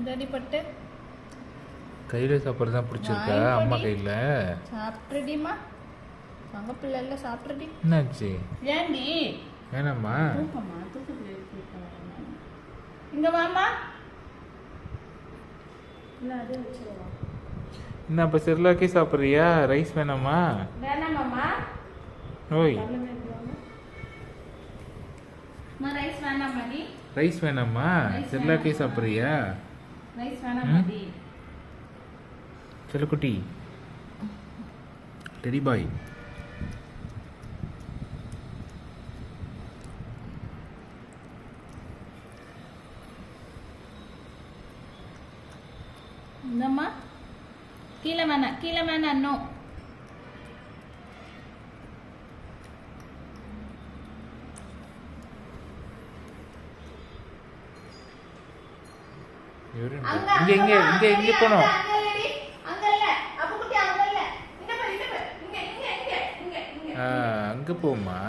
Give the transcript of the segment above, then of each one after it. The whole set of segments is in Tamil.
இந்தாடி பட்டு கையில் சாப்பிட்றது தான் பிடிச்சிருக்கா அம்மா கையில்? சாப்பிட்றடிமா, தங்க பிள்ளை எல்லாம் சாப்பிட்றடி. என்னாச்சு? ஏண்டி வேணாம்மா? தூக்கம்மா, இங்கே வாம்மா. இல்லை அதே வச்சுருவா. என்ன அப்போ செர்லாக்கே சாப்பிட்றியா? ரைஸ் வேணாமா? வேணாமாம்மா. ஓய் ரைஸ் வேணாமாடி? ரைஸ் வேணாமா? செர்லாக்கே சாப்பிட்றியா? ரைஸ் வேணாமாடி? செல்லக்குட்டி, டெடி பாய். இந்தம்மா கீழே வேணாம், கீழே வேணாம். இன்னும் இங்க இங்க இங்க இங்க போனோம். அங்க போமா?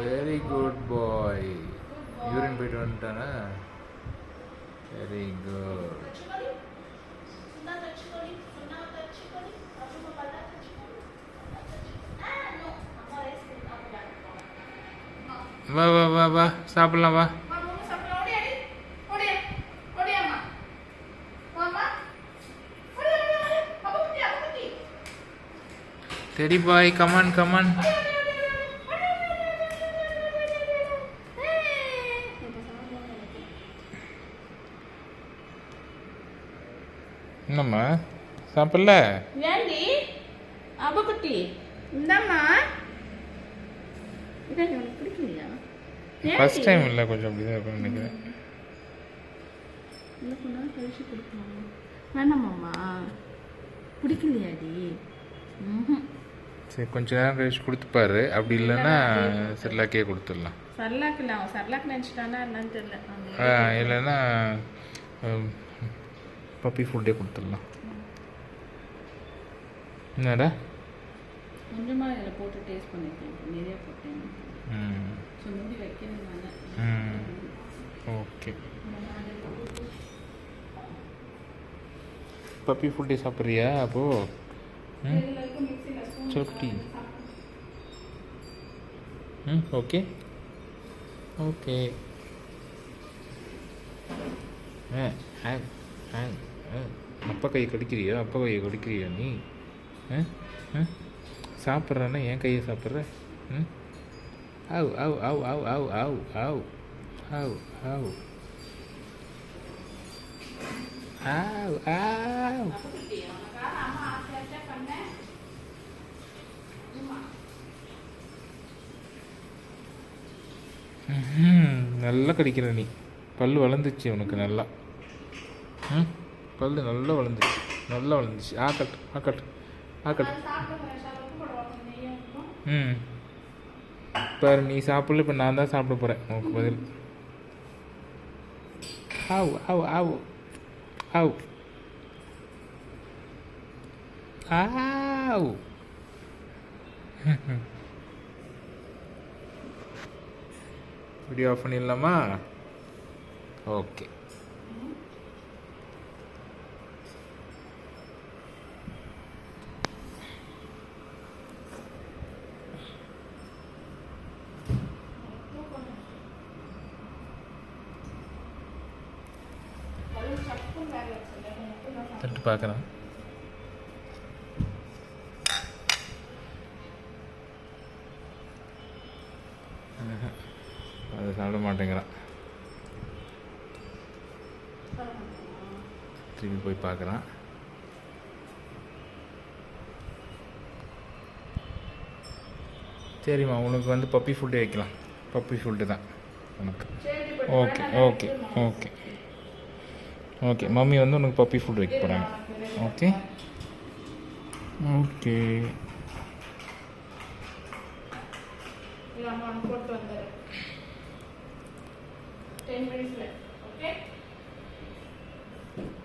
வெரி குட் பாய். யூரின் போயிட்டு வந்துட்டானா? Very good. வா வா வா வா சாப்பிடலாம் வா. டெடி பாய் கமான் கமான். என்னம்மா சாப்பிடல? ஏண்டி அபகுட்டி இந்தாம்மா. இதான் உனக்கு பிடிக்கலையா? ஃபர்ஸ்ட் டைம் இல்லை, கொஞ்சம் அப்படிதான் இருக்கும்னு நினைக்கிறேன். இல்லை கொஞ்ச நாள் கழிச்சு கொடுக்கலாம். வேணாமாம்மா, பிடிக்கலையாடி? ம். சரி கொஞ்ச நேரம் கழிச்சு கொடுத்துப்பாரு. அப்படி இல்லைன்னா செர்லாக்கே கொடுத்துடலாம். சர்லாக்கு இல்லை, அவன் சர்லாக்கு நினச்சிட்டானா என்னன்னு தெரியல. இல்லைன்னா பப்பி ஃபுட்டே கொடுத்துடலாம். என்னடா கொஞ்சமாக இதில் போட்டு டேஸ்ட் பண்ணிருக்கேன், நிறைய போட்டேன். சுண்டி வைக்கணும். ஓகே, பப்பி ஃபுட்டே சாப்பிட்றியா அப்போ? சொட்டி. Okay okay. அப்பா கையை கடிக்கிறியா? அப்பா கையை கடிக்கிறியா நீ? சாப்பிட்றன்னா என் கையை சாப்பிட்ற? ஆவ் ஆவ் ஆவ் ஆவ் ஆவ் ஆவ் ஆவ் ஆவ் ஆவ் ஆவ் ஆவ். நல்லா கடிக்கிற நீ. பல்லு வளர்ந்துச்சு உனக்கு நல்லா. பல்லு நல்லா வளர்ந்துச்சு, நல்லா வளர்ந்துச்சு. ஆக்கட்டு ஆக்கட்டு ஆக்கட்டு. பாரு நீ சாப்பிடல, இப்போ நான் தான் சாப்பிட போகிறேன் உனக்கு பதில். ஆவ் ஆவ் ஆவ் ஆவ் ஆவ். வீடியோ ஆஃப் பண்ணிடலாமா? ஓகே. தட்டு பார்க்குறேன். அதை சாப்பிட மாட்டேங்கிறான். திரும்பி போய் பார்க்குறான். சரிம்மா, உனக்கு வந்து பப்பி ஃபுட்டே வைக்கலாம். பப்பி ஃபுட்டு தான் உனக்கு. Okay okay okay okay. Mummy வந்து உனக்கு பப்பி ஃபுட் வைக்க போகிறாங்க. Okay okay. இது அம்மா போட்டு வந்துடுறேன் 10 மினிட்ஸில். ஓகே.